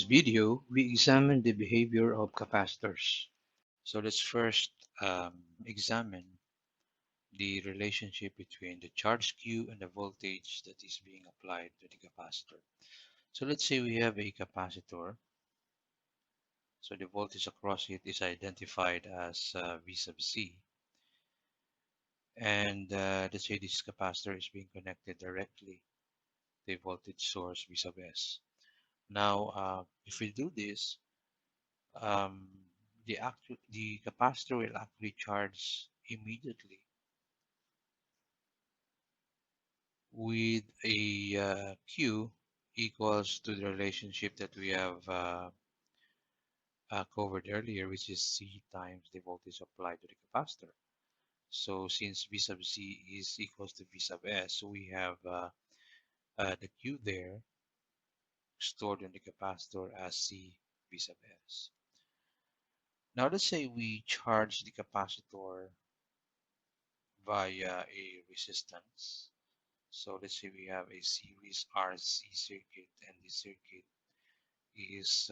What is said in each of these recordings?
video, we examine the behavior of capacitors. So let's first examine the relationship between the charge Q and the voltage that is being applied to the capacitor. So let's say we have a capacitor. So the voltage across it is identified as V sub C. And let's say this capacitor is being connected directly to the voltage source V sub S. Now, if we do this, um, the capacitor will actually charge immediately with a Q equals to the relationship that we have covered earlier, which is C times the voltage applied to the capacitor. So since V sub C is equals to V sub S, so we have the Q there stored in the capacitor as C V sub S. Now let's say we charge the capacitor via a resistance. So let's say we have a series RC circuit, and the circuit is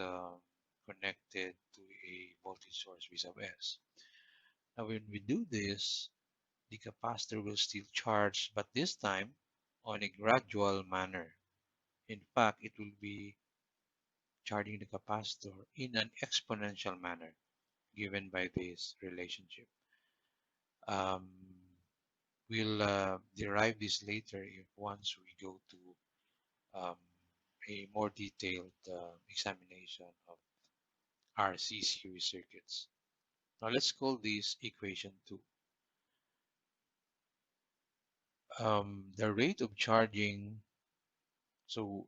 connected to a voltage source V sub S. Now when we do this, the capacitor will still charge, but this time on a gradual manner. In fact, it will be charging the capacitor in an exponential manner given by this relationship. Um, we'll derive this later if once we go to um, a more detailed examination of RC series circuits. Now let's call this equation 2. The rate of charging, so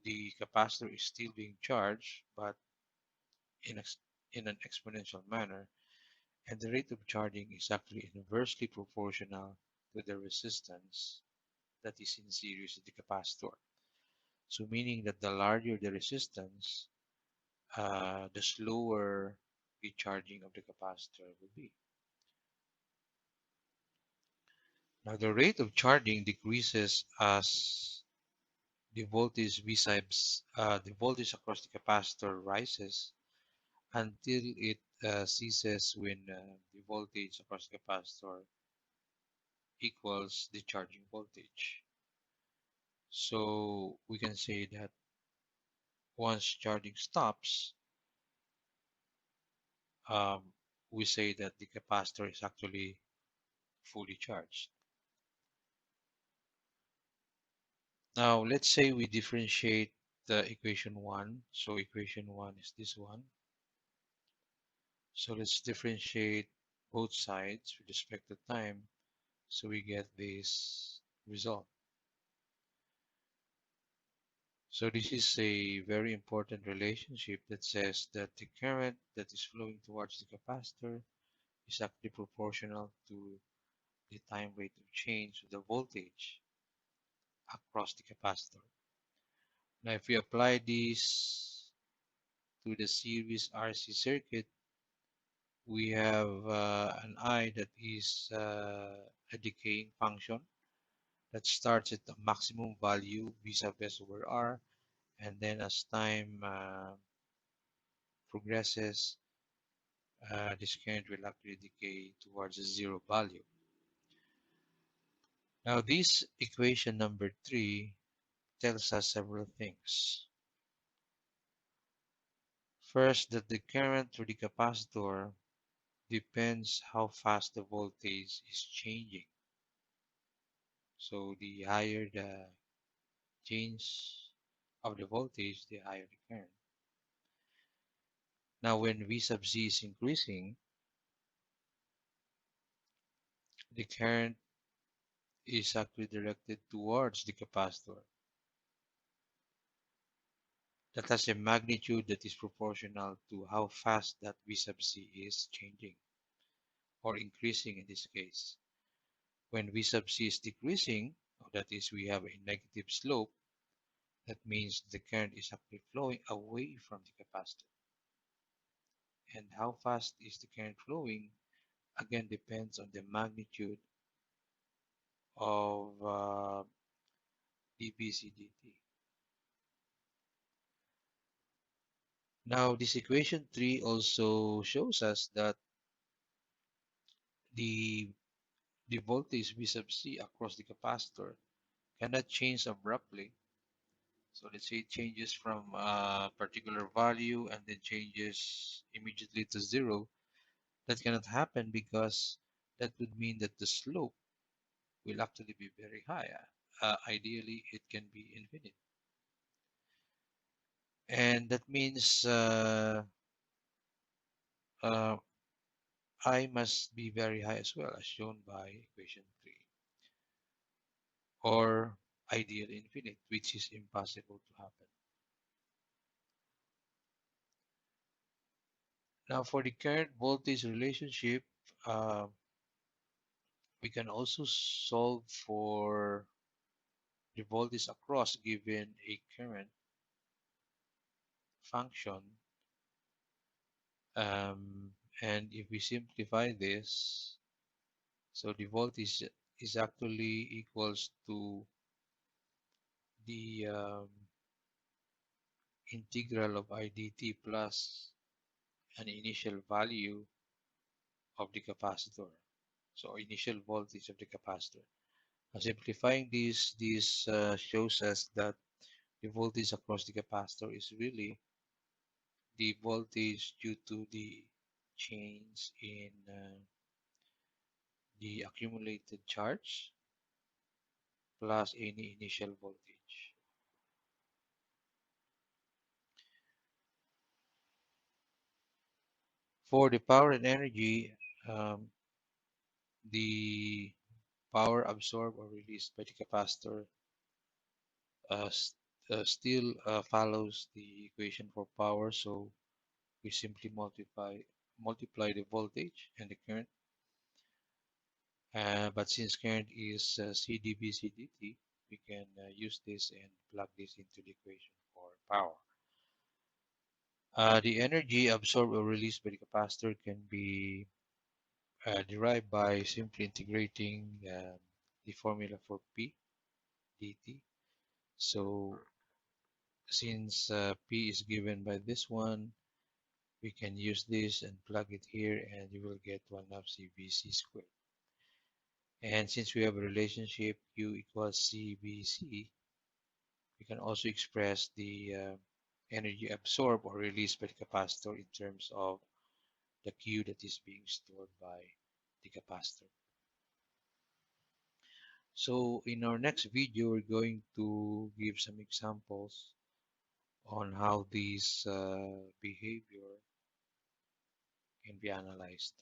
the capacitor is still being charged, but in, in an exponential manner, and the rate of charging is actually inversely proportional to the resistance that is in series with the capacitor. So meaning that the larger the resistance, the slower the charging of the capacitor will be. Now the rate of charging decreases as the voltage besides the voltage across the capacitor rises until it ceases when the voltage across the capacitor equals the charging voltage. So we can say that once charging stops, um, we say that the capacitor is actually fully charged. Now let's say we differentiate the equation 1. So equation 1 is this one. So let's differentiate both sides with respect to time. So we get this result. So this is a very important relationship that says that the current that is flowing towards the capacitor is actually proportional to the time rate of change of the voltage across the capacitor. Now if we apply this to the series RC circuit, we have an I that is a decaying function that starts at the maximum value V sub S over R, and then as time progresses, this current will actually decay towards a zero value. Now this equation number 3 tells us several things. First, that the current through the capacitor depends how fast the voltage is changing. So the higher the change of the voltage, the higher the current. Now when V sub Z is increasing, the current is actually directed towards the capacitor. That has a magnitude that is proportional to how fast that V sub Z is changing or increasing in this case. When V sub C is decreasing, or that is we have a negative slope, that means the current is actually flowing away from the capacitor. And how fast is the current flowing again depends on the magnitude of dVc dt. Now, this equation 3 also shows us that the the voltage V sub C across the capacitor cannot change abruptly. So let's say it changes from a particular value and then changes immediately to zero. That cannot happen because that would mean that the slope will actually be very high. Ideally, it can be infinite. And that means uh, I must be very high as well, as shown by equation 3, or ideally infinite, which is impossible to happen. Now, for the current voltage relationship, uh, we can also solve for the voltage across given a current function. Um, and if we simplify this, so the voltage is actually equals to the integral of I dt plus an initial value of the capacitor. So initial voltage of the capacitor. Simplifying this shows us that the voltage across the capacitor is really the voltage due to the change in the accumulated charge plus any initial voltage. For the power and energy, um, the power absorbed or released by the capacitor uh, st still follows the equation for power. So we simply multiply the voltage and the current. But since current is C dV C dt, we can use this and plug this into the equation for power. The energy absorbed or released by the capacitor can be derived by simply integrating the formula for P dt. So since P is given by this one, we can use this and plug it here, and you will get 1 half CVC squared. And since we have a relationship Q equals CVC, we can also express the energy absorbed or released by the capacitor in terms of the Q that is being stored by the capacitor. So in our next video, we're going to give some examples on how this behavior can be analyzed.